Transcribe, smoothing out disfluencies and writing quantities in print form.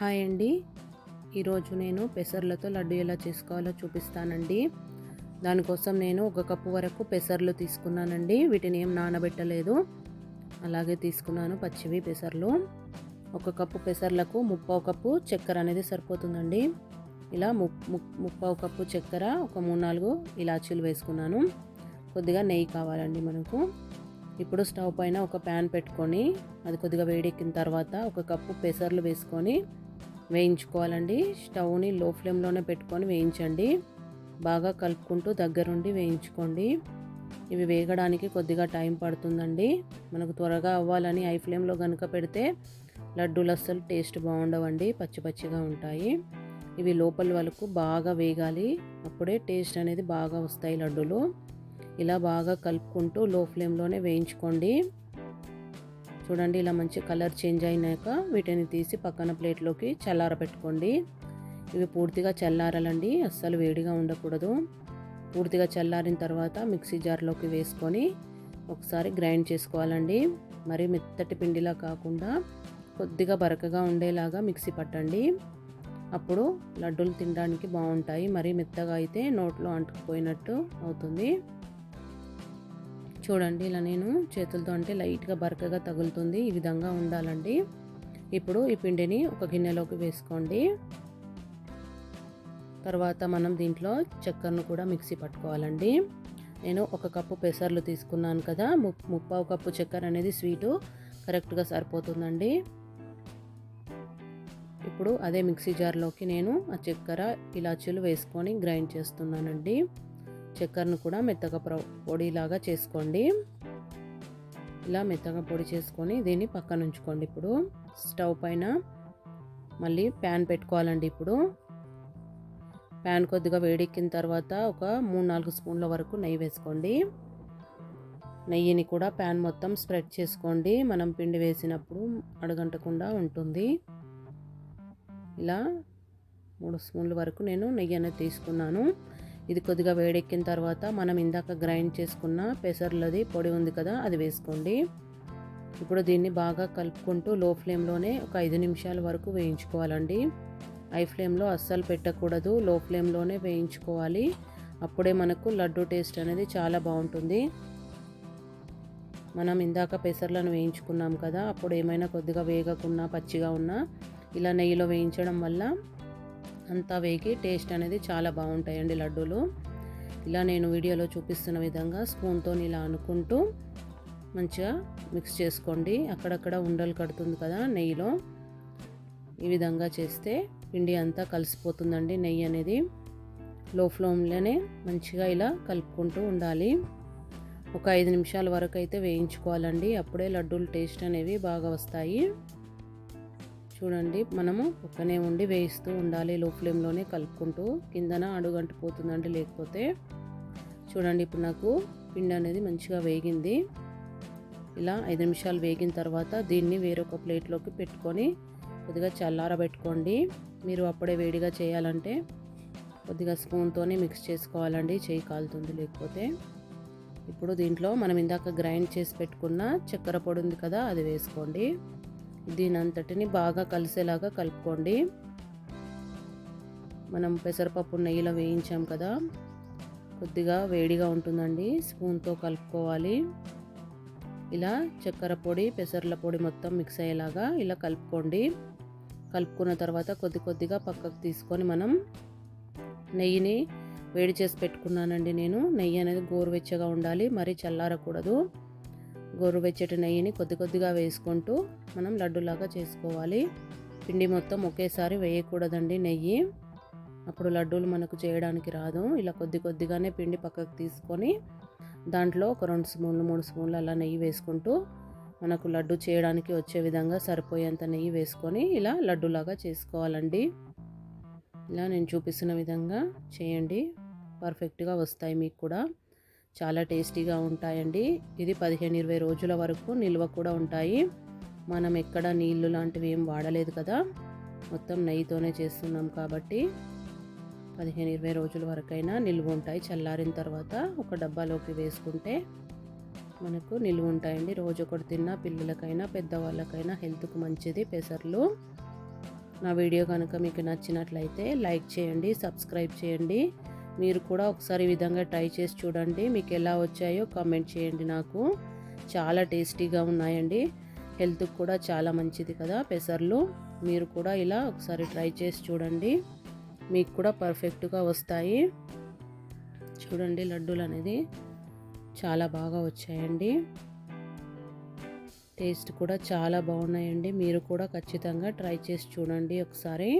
Hi అండి. ఈరోజు నేను పెసర్లతో లడ్డు ఎలా చేసుకోవాలో చూపిస్తానండి. దానికోసం నేను 1 కప్పు వరకు పెసర్లు తీసుకున్నానండి. వీటిని ఏం నానబెట్టలేదు, అలాగే తీసుకున్నాను పచ్చివి పెసర్లు. 1 కప్పు పెసర్లకు 3/4 కప్పు చక్కెర అనేది సరిపోతుందండి. ఇలా ముప్పావు కప్పు చక్కెర, ఒక 3-4 ఇలాచీలు వేసుకున్నాను. కొద్దిగా నెయ్యి కావాలండి మనకు. ఇప్పుడు స్టవ్ పైన ఒక ప్యాన్ పెట్టుకొని అది కొద్దిగా వేడెక్కిన తర్వాత 1 కప్పు పెసర్లు వేసుకొని వేయించుకోవాలండి. స్టవ్ని లో ఫ్లేమ్లోనే పెట్టుకొని వేయించండి. బాగా కలుపుకుంటూ దగ్గరుండి వేయించుకోండి. ఇవి వేగడానికి కొద్దిగా టైం పడుతుందండి. మనకు త్వరగా అవ్వాలని హై ఫ్లేమ్లో కనుక పెడితే లడ్డూలు అస్సలు టేస్ట్ బాగుండవండి, పచ్చి పచ్చిగా ఉంటాయి. ఇవి లోపల వరకు బాగా వేగాలి, అప్పుడే టేస్ట్ అనేది బాగా వస్తాయి లడ్డూలు. ఇలా బాగా కలుపుకుంటూ లో ఫ్లేమ్లోనే వేయించుకోండి. చూడండి, ఇలా మంచి కలర్ చేంజ్ అయినాక వీటిని తీసి పక్కన ప్లేట్లోకి చల్లారబెట్టుకోండి. ఇవి పూర్తిగా చల్లారాలండి, అస్సలు వేడిగా ఉండకూడదు. పూర్తిగా చల్లారిన తర్వాత మిక్సీ జార్లోకి వేసుకొని ఒకసారి గ్రైండ్ చేసుకోవాలండి. మరి మెత్తటి పిండిలా కాకుండా కొద్దిగా బరకగా ఉండేలాగా మిక్సీ పట్టండి. అప్పుడు లడ్డూలు తినడానికి బాగుంటాయి. మరి మెత్తగా అయితే నోట్లో అంటుకుపోయినట్టు అవుతుంది. చూడండి, ఇలా నేను చేతులతో అంటే లైట్గా బరకగా తగులుతుంది, ఈ విధంగా ఉండాలండి. ఇప్పుడు ఈ పిండిని ఒక గిన్నెలోకి వేసుకోండి. తర్వాత మనం దీంట్లో చక్కెరను కూడా మిక్సీ పట్టుకోవాలండి. నేను 1 కప్పు పెసర్లు తీసుకున్నాను కదా, 3/4 కప్పు చక్కెర అనేది స్వీటు కరెక్ట్గా సరిపోతుందండి. ఇప్పుడు అదే మిక్సీ జార్లోకి నేను ఆ చక్కెర, ఇలాచీలు వేసుకొని గ్రైండ్ చేస్తున్నానండి. చక్కెరను కూడా మెత్తగా పొడిలాగా చేసుకోండి. ఇలా మెత్తగా పొడి చేసుకొని దీన్ని పక్కన ఉంచుకోండి. ఇప్పుడు స్టవ్ పైన మళ్ళీ ప్యాన్ పెట్టుకోవాలండి. ఇప్పుడు ప్యాన్ కొద్దిగా వేడెక్కిన తర్వాత ఒక 3-4 స్పూన్ల వరకు నెయ్యి వేసుకోండి. నెయ్యిని కూడా ప్యాన్ మొత్తం స్ప్రెడ్ చేసుకోండి. మనం పిండి వేసినప్పుడు అడుగంటకుండా ఉంటుంది. ఇలా 3 స్పూన్ల వరకు నేను నెయ్యి అనేది తీసుకున్నాను. ఇది కొద్దిగా వేడెక్కిన తర్వాత మనం ఇందాక గ్రైండ్ చేసుకున్న పెసర్లది పొడి ఉంది కదా, అది వేసుకోండి. ఇప్పుడు దీన్ని బాగా కలుపుకుంటూ లో ఫ్లేమ్లోనే ఒక 5 నిమిషాల వరకు వేయించుకోవాలండి. హై ఫ్లేమ్లో అస్సలు పెట్టకూడదు, లో ఫ్లేమ్లోనే వేయించుకోవాలి. అప్పుడే మనకు లడ్డు టేస్ట్ అనేది చాలా బాగుంటుంది. మనం ఇందాక పెసర్లను వేయించుకున్నాం కదా, అప్పుడు ఏమైనా కొద్దిగా వేగకున్నా పచ్చిగా ఉన్నా ఇలా నెయ్యిలో వేయించడం వల్ల అంతా వేగి టేస్ట్ అనేది చాలా బాగుంటాయండి లడ్డూలు. ఇలా నేను వీడియోలో చూపిస్తున్న విధంగా స్పూన్తో ఇలా అనుకుంటూ మంచిగా మిక్స్ చేసుకోండి. అక్కడక్కడ ఉండలు కడుతుంది కదా నెయ్యిలో, ఈ విధంగా చేస్తే పిండి అంతా కలిసిపోతుందండి. నెయ్యి అనేది లో ఫ్లేమ్లోనే మంచిగా ఇలా కలుపుకుంటూ ఉండాలి. ఒక 5 నిమిషాల వరకు అయితే వేయించుకోవాలండి, అప్పుడే లడ్డూలు టేస్ట్ అనేవి బాగా వస్తాయి. చూడండి, మనము పక్కనే ఉండి వేయిస్తూ ఉండాలి, లో ఫ్లేమ్లోనే కలుపుకుంటూ. కిందన అడుగంటిపోతుందండి లేకపోతే. చూడండి, ఇప్పుడు నాకు పిండి అనేది మంచిగా వేగింది. ఇలా 5 నిమిషాలు వేగిన తర్వాత దీన్ని వేరొక ప్లేట్లోకి పెట్టుకొని కొద్దిగా చల్లారబెట్టుకోండి. మీరు అప్పుడే వేడిగా చేయాలంటే కొద్దిగా స్పూన్తోనే మిక్స్ చేసుకోవాలండి, చేయి కాలుతుంది లేకపోతే. ఇప్పుడు దీంట్లో మనం ఇందాక గ్రైండ్ చేసి పెట్టుకున్న చక్కెర పొడి ఉంది కదా, అది వేసుకోండి. దీనంతటిని బాగా కలిసేలాగా కలుపుకోండి. మనం పెసరపప్పు నెయ్యిలో వేయించాం కదా, కొద్దిగా వేడిగా ఉంటుందండి, స్పూన్తో కలుపుకోవాలి. ఇలా చక్కెర పొడి, పెసర్ల పొడి మొత్తం మిక్స్ అయ్యేలాగా ఇలా కలుపుకోండి. కలుపుకున్న తర్వాత కొద్దిగా పక్కకు తీసుకొని మనం నెయ్యిని వేడి చేసి పెట్టుకున్నానండి నేను. నెయ్యి అనేది గోరువెచ్చగా ఉండాలి, మరీ చల్లారకూడదు. గోరువెచ్చటి నెయ్యిని కొద్దిగా వేసుకుంటూ మనం లడ్డూలాగా చేసుకోవాలి. పిండి మొత్తం ఒకేసారి వేయకూడదండి నెయ్యి, అప్పుడు లడ్డూలు మనకు చేయడానికి రాదు. ఇలా కొద్దిగానే పిండి పక్కకు తీసుకొని దాంట్లో ఒక 2 స్పూన్లు 3 స్పూన్లు అలా నెయ్యి వేసుకుంటూ మనకు లడ్డు చేయడానికి వచ్చే విధంగా సరిపోయేంత నెయ్యి వేసుకొని ఇలా లడ్డూలాగా చేసుకోవాలండి. ఇలా నేను చూపిస్తున్న విధంగా చేయండి, పర్ఫెక్ట్గా వస్తాయి మీకు కూడా. చాలా టేస్టీగా ఉంటాయండి. ఇది 15-20 రోజుల వరకు నిల్వ కూడా ఉంటాయి. మనం ఎక్కడ నీళ్ళు లాంటివి ఏం వాడలేదు కదా, మొత్తం నెయ్యితోనే చేస్తున్నాం కాబట్టి 15-20 రోజుల వరకైనా నిల్వ ఉంటాయి. చల్లారిన తర్వాత ఒక డబ్బాలోకి వేసుకుంటే మనకు నిల్వ ఉంటాయండి. రోజు ఒకటి తిన్నా పిల్లలకైనా పెద్దవాళ్ళకైనా హెల్త్కు మంచిది పెసర్లు. నా వీడియో కనుక మీకు నచ్చినట్లయితే లైక్ చేయండి, సబ్స్క్రైబ్ చేయండి. మీరు కూడా ఒకసారి ఈ విధంగా ట్రై చేసి చూడండి. మీకు ఎలా వచ్చాయో కామెంట్ చేయండి. నాకు చాలా టేస్టీగా ఉన్నాయండి. హెల్త్కి కూడా చాలా మంచిది కదా పెసర్లు. మీరు కూడా ఇలా ఒకసారి ట్రై చేసి చూడండి, మీకు కూడా పర్ఫెక్ట్గా వస్తాయి. చూడండి లడ్డూలు అనేది చాలా బాగా వచ్చాయండి. టేస్ట్ కూడా చాలా బాగున్నాయండి. మీరు కూడా ఖచ్చితంగా ట్రై చేసి చూడండి ఒకసారి.